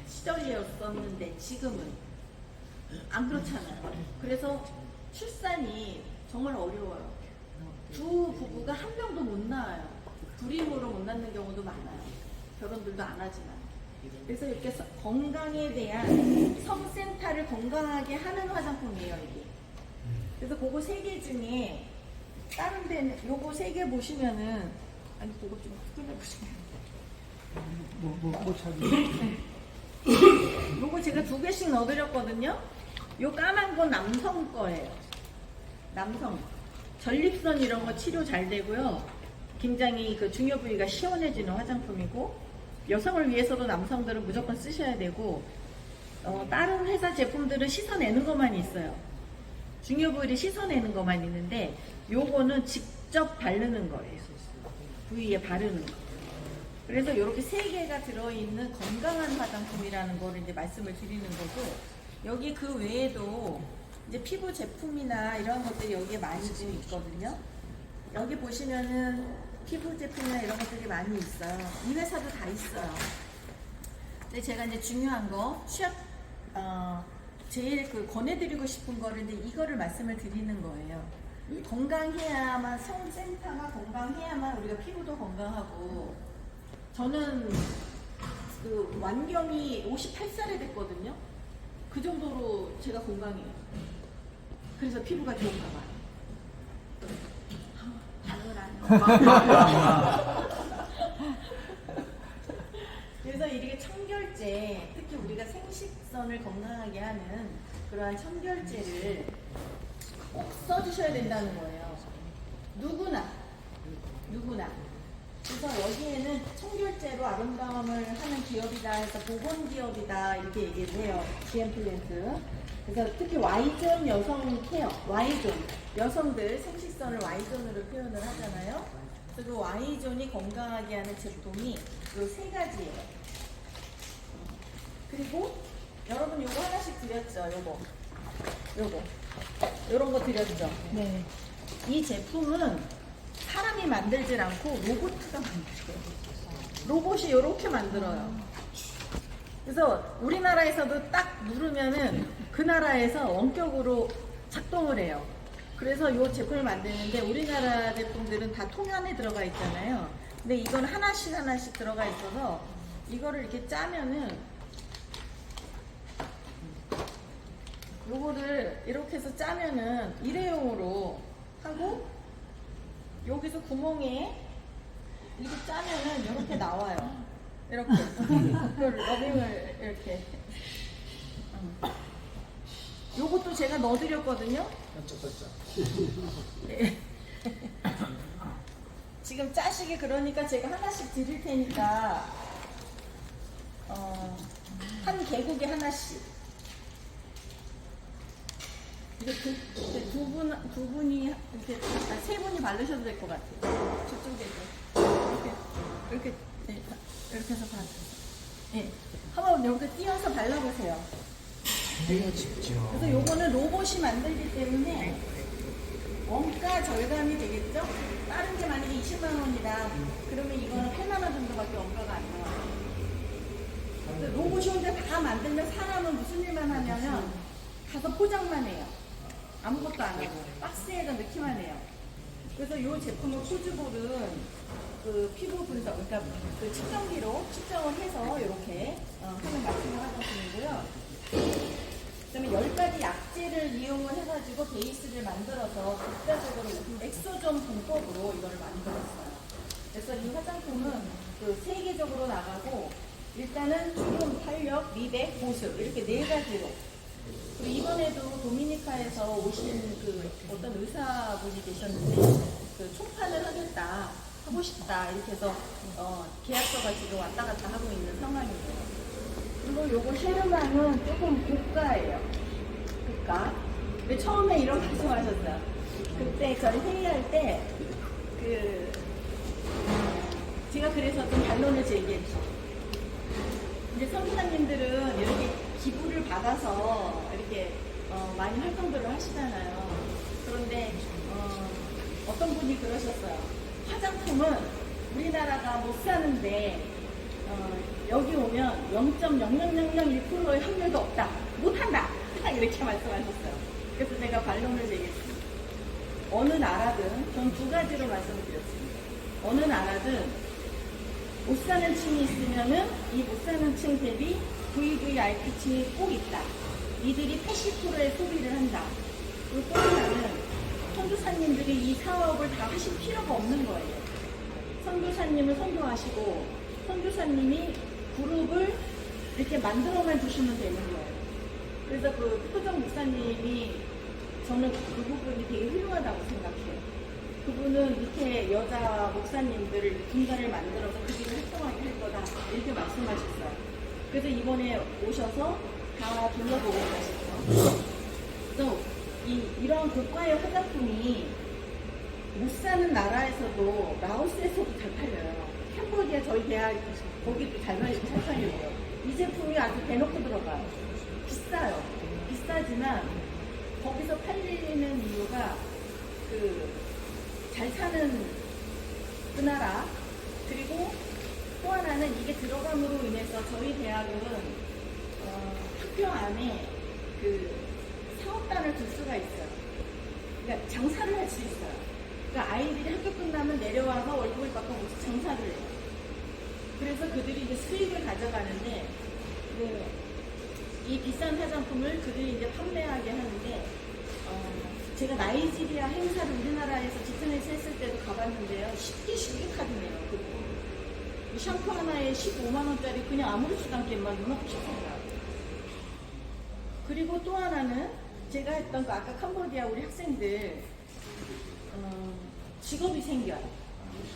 시절이었었는데 지금은 안 그렇잖아요. 그래서 출산이 정말 어려워요. 두 부부가 한 명도 못 낳아요. 불임으로 못 낳는 경우도 많아요. 결혼들도 안 하지만. 그래서 이렇게 건강에 대한 성센터를 건강하게 하는 화장품이에요, 이게. 그래서 그거 3개 중에 다른 데는 요거 3개 보시면은, 아니 그거 좀 끌어보시면 뭐 찾으세요? 요거 제가 2개씩 넣어드렸거든요. 요 까만 건 남성 거예요. 남성 전립선 이런 거 치료 잘 되고요. 굉장히 그 중요 부위가 시원해지는 화장품이고, 여성을 위해서도 남성들은 무조건 쓰셔야 되고, 다른 회사 제품들은 씻어내는 것만 있어요. 중요 부위를 씻어내는 것만 있는데 요거는 직접 바르는 거예요. 부위에 바르는 거. 그래서 이렇게 3개가 들어있는 건강한 화장품이라는 거를 이제 말씀을 드리는 거고, 여기 그 외에도 이제 피부 제품이나 이런 것들이 여기에 많이 좀 있거든요. 여기 보시면은 피부 제품이나 이런 것들이 많이 있어요. 이 회사도 다 있어요. 근데 제가 이제 중요한 거, 제일 그 권해드리고 싶은 거를 이제 이거를 말씀을 드리는 거예요. 건강해야만, 성센터가 건강해야만 우리가 피부도 건강하고, 저는 그 완경이 58살에 됐거든요. 그 정도로 제가 건강해요. 그래서 피부가 좋은가 봐요. 그래서 이렇게 청결제, 특히 우리가 생식선을 건강하게 하는 그러한 청결제를 꼭 써주셔야 된다는 거예요. 누구나. 그래서 여기에는 청결제로 아름다움을 하는 기업이다 해서 보건기업이다 이렇게 얘기를 해요. GM 플랜트. 그래서 특히 Y존 여성 케어, Y존. 여성들 생식선을 Y존으로 표현을 하잖아요. 그래서 그 Y존이 건강하게 하는 제품이 이 3가지예요. 그리고 여러분 요거 하나씩 드렸죠. 요런 거 드렸죠. 네. 이 제품은 사람이 만들질 않고 로봇가 만들어요. 로봇이 이렇게 만들어요. 그래서 우리나라에서도 딱 누르면은 그 나라에서 원격으로 작동을 해요. 그래서 이 제품을 만드는데 우리나라 제품들은 다 통안에 들어가 있잖아요. 근데 이건 하나씩 들어가 있어서 이거를 이렇게 짜면은, 요거를 이렇게 해서 짜면은 일회용으로 하고, 여기서 구멍에 이렇게 짜면은 이렇게 나와요. 이렇게. 그걸 러빙을 이렇게. 요것도 제가 넣어드렸거든요. 네. 지금 짜시기 그러니까 제가 하나씩 드릴 테니까, 한 개국에 하나씩. 이제 두 분이 이렇게 3분이 바르셔도 될 것 같아요. 저쪽에 이렇게 해서 바르세요. 예. 한번 여기 띄어서 발라보세요. 되게 쉽죠. 그래서 요거는 로봇이 만들기 때문에 원가 절감이 되겠죠? 다른 게 만약에 20만 원이다. 그러면 이거는 8만 원 정도밖에 원가가 안 나와요. 근데 로봇이 혼자 다 만들면 사람은 무슨 일만 하냐면 가서 포장만 해요. 아무것도 안 하고 박스에다 넣기만 해요. 그래서 이 제품을 코즈볼은 그 피부 분석, 그러니까 그 측정기로 측정을 해서 이렇게 하는 맞춤형 화장품이고요. 그다음에 10가지 약재를 이용을 해가지고 베이스를 만들어서 국가적으로 엑소존 공법으로 이걸 만들었어요. 그래서 이 화장품은 그 세계적으로 나가고 일단은 주름, 탄력, 미백, 보습 이렇게 4가지로. 그리고 이번에도 도미니카에서 오신 그 어떤 의사분이 계셨는데 그 총판을 하고 싶다 이렇게 해서 계약서가 지금 왔다 갔다 하고 있는 상황이에요. 그리고 요거 쉐르망은 조금 고가예요. 고가. 근데 처음에 이런 말씀하셨어요. 그때 저희 회의할 때 제가 그래서 좀 반론을 제기했죠. 이제 선교사님들은 이렇게 기부를 받아서 이렇게 많이 활동들을 하시잖아요. 그런데 어떤 분이 그러셨어요. 화장품은 우리나라가 못 사는데 여기 오면 0.0001%의 확률도 없다. 못한다. 딱 이렇게 말씀하셨어요. 그래서 제가 반론을 제기했습니다. 어느 나라든 전 2가지로 말씀을 드렸습니다. 어느 나라든 못 사는 층이 있으면은 이 못 사는 층 대비 VVIP층이 꼭 있다. 이들이 80%의 소비를 한다. 그리고 또 하나는 선교사님들이 이 사업을 다 하실 필요가 없는 거예요. 선교사님을 선교하시고 선교사님이 그룹을 이렇게 만들어만 주시면 되는 거예요. 그래서 그 표정 목사님이 저는 그 부분이 되게 훌륭하다고 생각해요. 그분은 밑에 여자 목사님들을 분단을 만들어서 그들을 활동하게 할 거다 이렇게 말씀하셨어요. 그래서 이번에 오셔서 다 둘러보고 가셨죠. 그래서 이런 고가의 화장품이 못 사는 나라에서도 라오스에서도 잘 팔려요. 캄보디아 저희 대학 거기도 잘 팔려요. 이 제품이 아주 대놓고 들어가요. 비싸요. 비싸지만 거기서 팔리는 이유가 잘 사는 그 나라, 그리고 또 하나는 이게 들어감으로 인해서 저희 대학은 학교 안에 사업단을 둘 수가 있어요. 그러니까 장사를 할 수 있어요. 그러니까 아이들이 학교 끝나면 내려와서 월급을 받고 장사를 해요. 그래서 그들이 이제 수익을 가져가는데 이 비싼 화장품을 그들이 이제 판매하게 하는데 제가 나이지리아 행사를 우리나라에서 지트넷에서 했을 때도 가봤는데요. 쉽게 카드네요. 이 샴푸 하나에 15만 원짜리 그냥 아무렇지도 않게만 눈앞에 씹어요. 그리고 또 하나는 제가 했던 그 아까 캄보디아 우리 학생들 직업이 생겨요.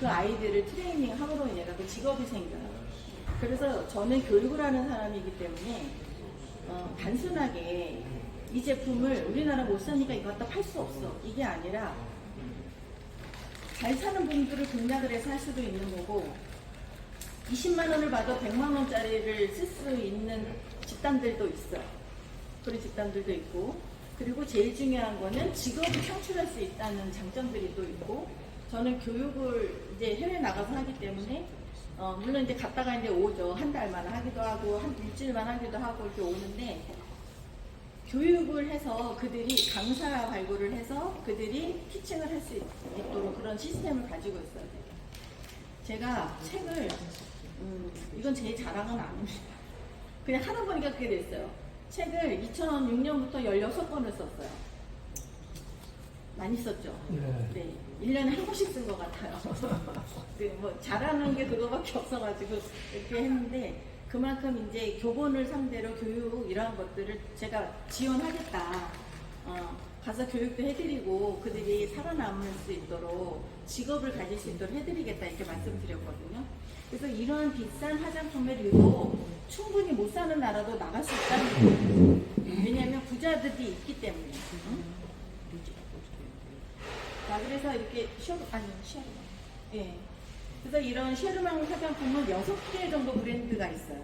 그 아이들을 트레이닝 함으로 인해 그 직업이 생겨요. 그래서 저는 교육을 하는 사람이기 때문에 단순하게 이 제품을 우리나라 못 사니까 이거 갖다 팔 수 없어. 이게 아니라 잘 사는 분들을 공략을 해서 할 수도 있는 거고 20만 원을 받아 100만 원짜리를 쓸 수 있는 집단들도 있어요. 그런 집단들도 있고 그리고 제일 중요한 거는 직업을 창출할 수 있다는 장점들이 또 있고 저는 교육을 이제 해외 나가서 하기 때문에 물론 이제 갔다가 이제 오죠. 한 달만 하기도 하고 한 일주일만 하기도 하고 이렇게 오는데 교육을 해서 그들이 강사 발굴을 해서 그들이 티칭을 할 수 있도록 그런 시스템을 가지고 있어야 돼요. 제가 책을 이건 제 자랑은 아닙니다. 그냥 하다 보니까 그게 됐어요. 책을 2006년부터 16권을 썼어요. 많이 썼죠? 네. 1년에 한 권씩 쓴 것 같아요. 뭐 잘하는 게 그거밖에 없어가지고 이렇게 했는데 그만큼 이제 교본을 상대로 교육 이러한 것들을 제가 지원하겠다. 가서 교육도 해드리고 그들이 살아남을 수 있도록 직업을 가질 수 있도록 해드리겠다 이렇게 말씀드렸거든요. 그래서 이러한 비싼 화장품을 유도 충분히 못 사는 나라도 나갈 수 있다는 거예요. 왜냐하면 부자들이 있기 때문에. 자, 그래서 이렇게 쉐르망. 예. 그래서 이런 쉐르망 화장품은 6개 정도 브랜드가 있어요.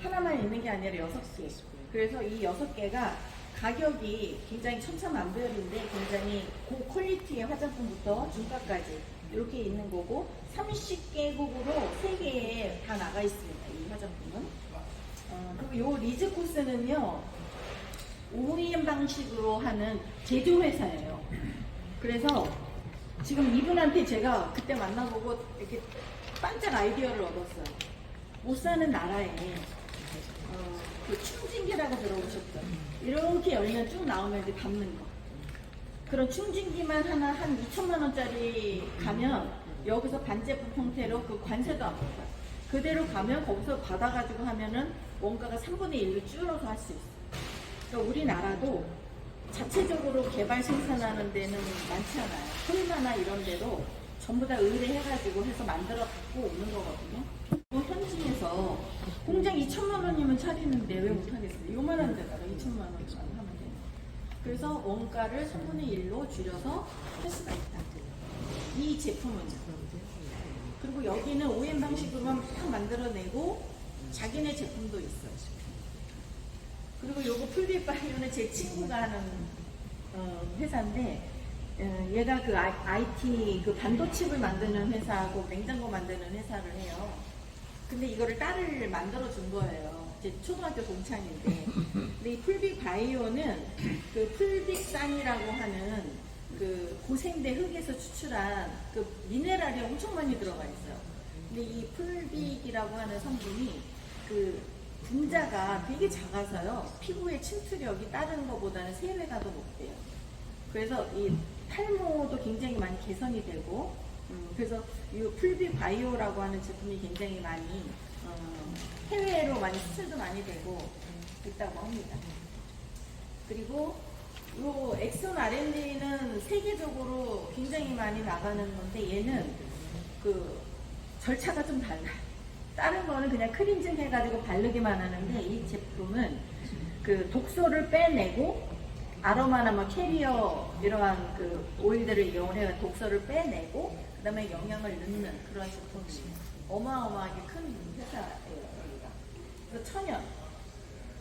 하나만 있는 게 아니라 6개. 그래서 이 6개가 가격이 굉장히 천차만별인데 굉장히 고퀄리티의 화장품부터 중가까지 이렇게 있는 거고 30개국으로 세계에 다 나가 있습니다. 이 화장품은. 그리고 이 리즈 코스는요. OEM 방식으로 하는 제조회사예요. 그래서 지금 이분한테 제가 그때 만나보고 이렇게 반짝 아이디어를 얻었어요. 못 사는 나라에 그 충진기라고 들어보셨죠? 이렇게 열면 쭉 나오면 이제 담는 거. 그런 충진기만 하나 한 2천만 원짜리 가면 여기서 반제품 형태로 그 관세도 안 받아요. 그대로 가면 거기서 받아가지고 하면은 원가가 3분의 1로 줄어서 할 수 있어요. 그러니까 우리나라도 자체적으로 개발 생산하는 데는 많지 않아요. 홀마나 이런 데로 전부 다 의뢰해가지고 해서 만들어 갖고 오는 거거든요. 현지에서 공장 2천만 원이면 차리는데 왜 못하겠어요? 요만한 데다가 2천만 원만 하면 돼요. 그래서 원가를 3분의 1로 줄여서 할 수가 있다. 이 제품은. 그리고 여기는 OEM 방식으로만 딱 만들어내고 자기네 제품도 있어요. 그리고 요거 풀빅바이오는 제 친구가 하는 회사인데 얘가 그 IT 그 반도칩을 만드는 회사하고 냉장고 만드는 회사를 해요. 근데 이거를 딸을 만들어 준 거예요. 제 초등학교 동창인데. 근데 이 풀빅바이오는 그 풀빅산이라고 하는 그 고생대 흙에서 추출한 그 미네랄이 엄청 많이 들어가 있어요. 근데 이 풀빅이라고 하는 성분이 그 분자가 되게 작아서요. 피부의 침투력이 다른 것보다는 3배가 더 높대요. 그래서 이 탈모도 굉장히 많이 개선이 되고 그래서 이 풀빅바이오라고 하는 제품이 굉장히 많이 해외로 많이 수출도 많이 되고 있다고 합니다. 그리고 이 엑손 R&D는 세계적으로 굉장히 많이 나가는 건데 얘는 그 절차가 좀 달라요. 다른 거는 그냥 크린징 해가지고 바르기만 하는데 이 제품은 그 독소를 빼내고 아로마나 뭐 캐리어 이러한 그 오일들을 이용해 독소를 빼내고 그 다음에 영양을 넣는 그런 제품이 어마어마하게 큰 회사예요. 여기가. 그래서 천연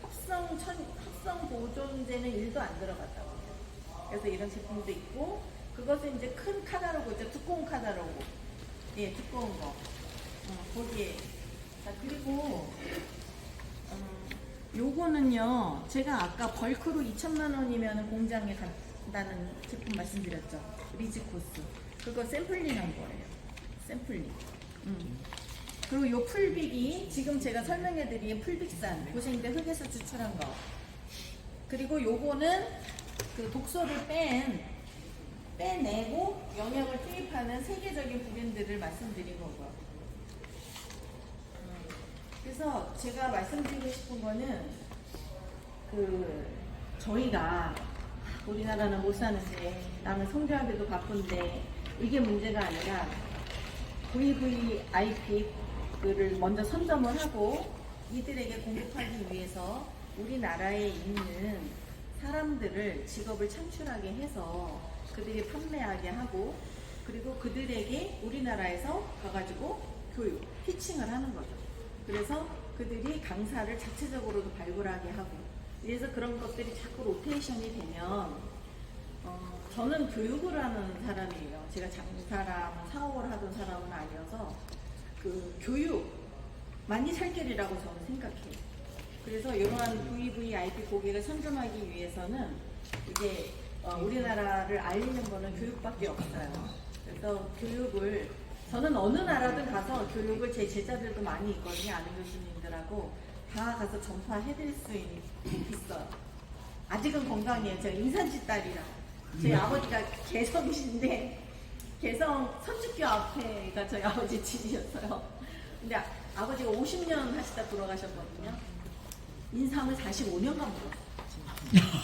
합성 보존제는 1도 안 들어갔다고 해요. 그래서 이런 제품도 있고 그것은 이제 큰 카다로그죠. 두꺼운 카다로그. 예, 두꺼운 거. 거기에. 자, 그리고 요거는요, 제가 아까 벌크로 2천만 원이면 공장에 간다는 제품 말씀드렸죠. 리즈코스. 그거 샘플링한 거예요. 샘플링. 그리고 요 풀빅이 지금 제가 설명해드린 풀빅산, 고생대 흙에서 추출한 거. 그리고 요거는 그 독소를 빼내고 영양을 투입하는 세계적인 브랜드를 말씀드린 거고요. 그래서 제가 말씀드리고 싶은 거는 저희가 우리나라는 못 사는데 나는 성장하기도 바쁜데 이게 문제가 아니라 VVIP를 먼저 선점을 하고 이들에게 공급하기 위해서 우리나라에 있는 사람들을 직업을 창출하게 해서 그들이 판매하게 하고 그리고 그들에게 우리나라에서 가가지고 교육, 티칭을 하는 거죠. 그래서 그들이 강사를 자체적으로도 발굴하게 하고 그래서 그런 것들이 자꾸 로테이션이 되면 저는 교육을 하는 사람이에요. 제가 장사랑 사업을 하던 사람은 아니어서 그 교육 많이 살 길이라고 저는 생각해요. 그래서 이러한 VVIP 고객을 선점하기 위해서는 이제 우리나라를 알리는 거는 교육밖에 없어요. 그래서 교육을 저는 어느 나라든 가서 교육을 제 제자들도 많이 있거든요. 아는 교수님들하고 다 가서 전파해드릴 수 있어요. 아직은 건강해요. 제가 인산지 딸이라. 제 아버지가 개성이신데 개성 선축교 앞에가 저희 아버지 집이었어요. 근데 아버지가 50년 하시다 돌아가셨거든요. 인삼을 45년간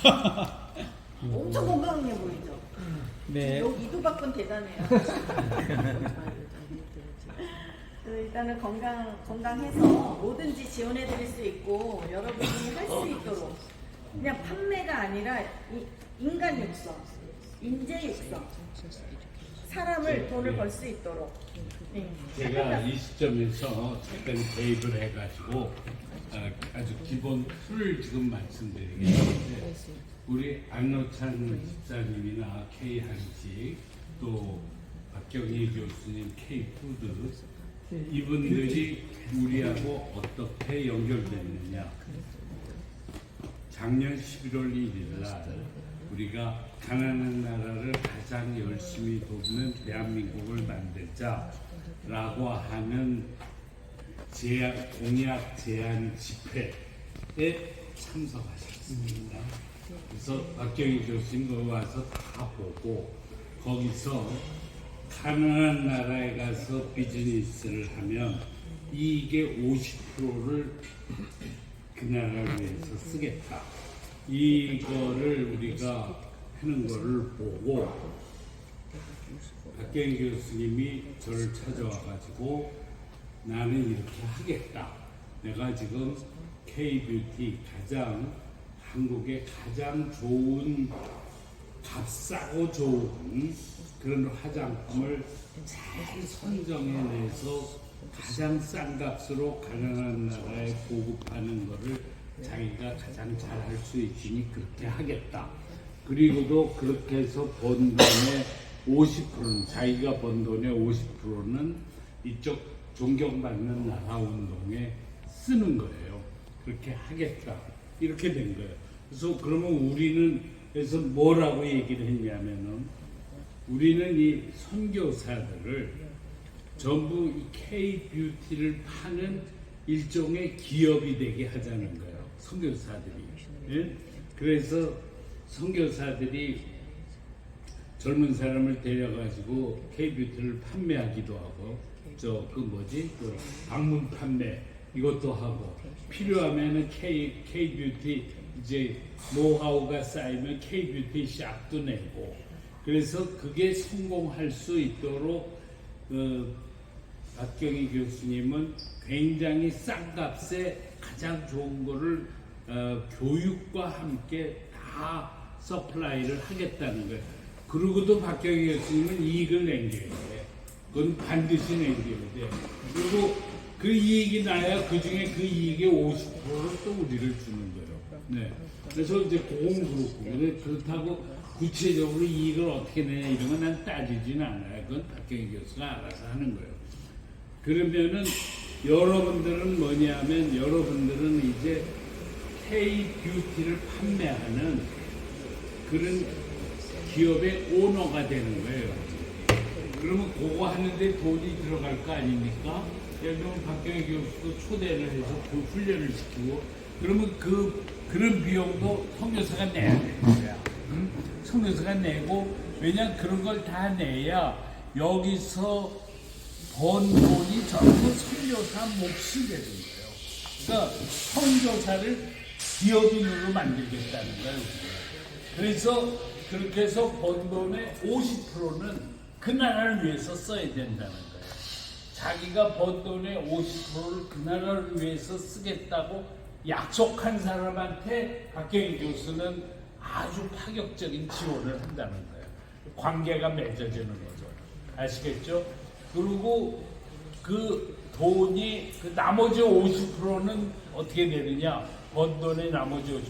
먹었어요. 엄청 건강해 보이죠? 네. 여기 이두박근 대단해요. 일단은 건강해서 뭐든지 지원해 드릴 수 있고 여러분이 할 수 있도록 그냥 판매가 아니라 인간 육성, 인재 육성, 사람을 돈을 벌 수 있도록. 제가 이 시점에서 잠깐 개입을 해가지고 아주 기본 툴을 지금 말씀드리겠는데 우리 안노찬 집사님이나 K 한식 또 박경희 교수님 K 푸드 이분들이 우리하고 어떻게 연결됐느냐? 작년 11월 1일 날 우리가 가난한 나라를 가장 열심히 돕는 대한민국을 만들자라고 하는 공약 제안 집회에 참석하셨습니다. 그래서 박경희 교수님 거기 와서 다 보고 거기서 가난한 나라에 가서 비즈니스를 하면 이익의 50%를 그 나라를 위해서 쓰겠다. 이거를 우리가 하는 거를 보고 박경희 교수님이 저를 찾아와가지고 나는 이렇게 하겠다. 내가 지금 K-뷰티 한국의 가장 좋은 값싸고 좋은 그런 화장품을 잘 선정해내서 가장 싼 값으로 가난한 나라에 보급하는 거를 자기가 가장 잘 할 수 있으니 그렇게 하겠다. 그리고도 그렇게 해서 번 돈의 50%는 자기가 번 돈의 50%는 이쪽 존경받는 나라 운동에 쓰는 거예요. 그렇게 하겠다. 이렇게 된 거예요. 그래서 그러면 우리는 그래서 뭐라고 얘기를 했냐면은 우리는 이 선교사들을 전부 이 K-뷰티를 파는 일종의 기업이 되게 하자는 거예요. 선교사들이. 예? 그래서 선교사들이 젊은 사람을 데려가지고 K-뷰티를 판매하기도 하고 그 방문 판매 이것도 하고 필요하면은 K-뷰티 이제 노하우가 쌓이면 K-뷰티 샵도 내고 그래서 그게 성공할 수 있도록 박경희 교수님은 굉장히 싼 값에 가장 좋은 거를 교육과 함께 다 서플라이를 하겠다는 거예요. 그러고도 박경희 교수님은 이익을 남겨야 돼. 그건 반드시 남겨야 돼. 그리고 그 이익이 나야 그 중에 그 이익의 50%를 또 우리를 주는 거예요. 네. 그래서 이제 그건 그렇고 그렇다고 구체적으로 이익을 어떻게 내냐 이런 건 난 따지진 않아요. 그건 박경희 교수가 알아서 하는 거예요. 그러면은 여러분들은 뭐냐면 여러분들은 이제 K-뷰티를 판매하는 그런 기업의 오너가 되는 거예요. 그러면 그거 하는데 돈이 들어갈 거 아닙니까? 예를 들면 박경희 교수도 초대를 해서 그 훈련을 시키고 그러면 그런 비용도 선교사가 내야 되는 거야. 선교사가 내고 왜냐 그런 걸 다 내야 여기서 번 돈이 전부 선교사 몫이 되는 거예요. 그러니까 선교사를 기업인으로 만들겠다는 거예요. 그래서 그렇게 해서 번 돈의 50%는 그 나라를 위해서 써야 된다는 거예요. 자기가 번 돈의 50%를 그 나라를 위해서 쓰겠다고 약속한 사람한테 박경희 교수는 아주 파격적인 지원을 한다는 거예요. 관계가 맺어지는 거죠. 아시겠죠? 그리고 그 돈이 그 나머지 50%는 어떻게 되느냐? 번 돈의 나머지 50%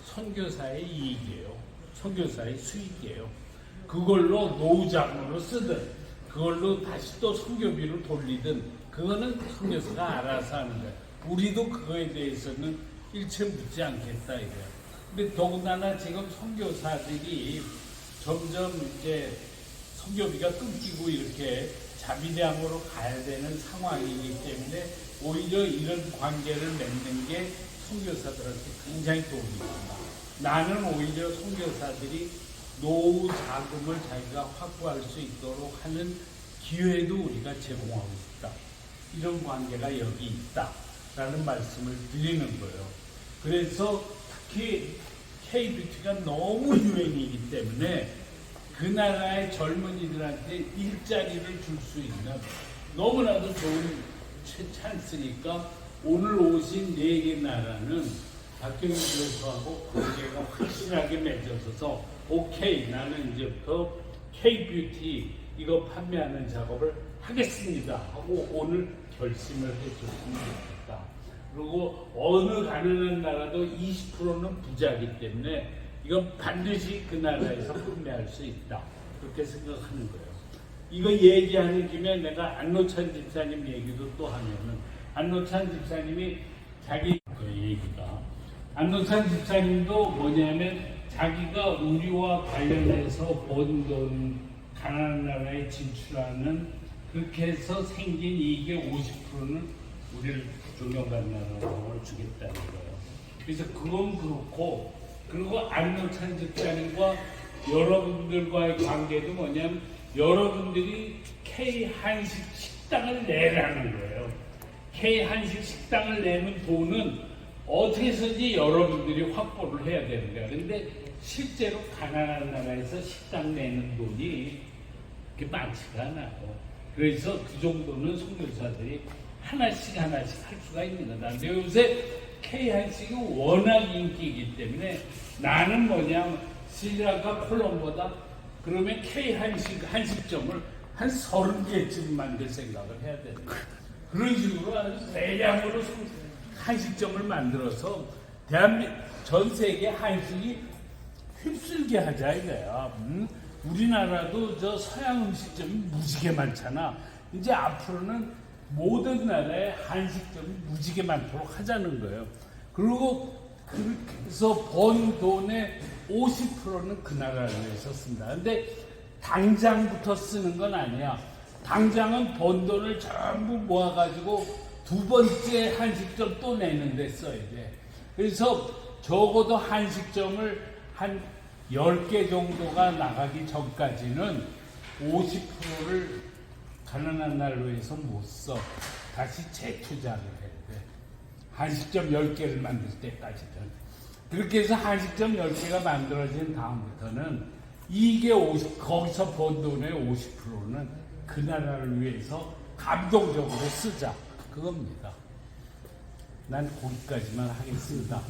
선교사의 이익이에요. 선교사의 수익이에요. 그걸로 노후자금으로 쓰든 그걸로 다시 또 선교비로 돌리든 그거는 선교사가 알아서 하는 거예요. 우리도 그거에 대해서는 일체 묻지 않겠다 이거예요. 근데 더군다나 지금 선교사들이 점점 이제 선교비가 끊기고 이렇게 자비량으로 가야 되는 상황이기 때문에 오히려 이런 관계를 맺는 게 선교사들한테 굉장히 도움이 됩니다. 나는 오히려 선교사들이 노후 자금을 자기가 확보할 수 있도록 하는 기회도 우리가 제공하고 싶다. 이런 관계가 여기 있다라는 말씀을 드리는 거예요. 그래서 특히 K-뷰티가 너무 유행이기 때문에 그 나라의 젊은이들한테 일자리를 줄 수 있는 너무나도 좋은 찬스니까 오늘 오신 4개 나라는 박경희 교수하고 관계가 확실하게 맺어져서 오케이 나는 이제부터 K-뷰티 이거 판매하는 작업을 하겠습니다 하고 오늘 결심을 해줬으면 좋겠다. 그리고 어느 가난한 나라도 20%는 부자이기 때문에 이건 반드시 그 나라에서 판매할 수 있다. 그렇게 생각하는 거예요. 이거 얘기하는 김에 내가 안노찬 집사님 얘기도 또 하면은 안노찬 집사님이 자기 그 얘기가 안노찬 집사님도 뭐냐면 자기가 우리와 관련해서 번 돈 가난한 나라에 진출하는 그렇게 해서 생긴 이익의 50%는 우리를 존경받는 나라로 주겠다는 거예요. 그래서 그건 그렇고 그리고 안노찬 집사님과 여러분들과의 관계도 뭐냐면 여러분들이 K 한식 식당을 내라는 거예요. K 한식 식당을 내는 돈은 어떻게 해서든지 여러분들이 확보를 해야 되는 거야. 근데 실제로 가난한 나라에서 식당 내는 돈이 그렇게 많지가 않아요. 그래서 그 정도는 선교사들이 하나씩 할 수가 있는 거다. 근데 요새 K 한식이 워낙 인기이기 때문에 나는 뭐냐 스리랑카 콜롬보다 그러면 K 한식점을 한 30개쯤 만들 생각을 해야 되는 거예요. 그런 식으로 아주 대량으로 한식점을 만들어서 전 세계 한식이 휩쓸게 하자 이거야. 우리나라도 저 서양 음식점이 무지개 많잖아. 이제 앞으로는 모든 나라에 한식점이 무지개 많도록 하자는 거예요. 그리고 그렇게 해서 번 돈의 50%는 그 나라를 위해서 쓴다. 근데 당장부터 쓰는 건 아니야. 당장은 번 돈을 전부 모아가지고 두 번째 한식점 또 내는데 써야 돼. 그래서 적어도 한식점을 한 10개 정도가 나가기 전까지는 50%를 가난한 나라로 해서 못 써. 다시 재투자를 해야 돼. 한식점 10개를 만들 때까지는. 그렇게 해서 한식점 10개가 만들어진 다음부터는 이게 거기서 번 돈의 50%는 그 나라를 위해서 감동적으로 쓰자. 그겁니다. 난 거기까지만 하겠습니다.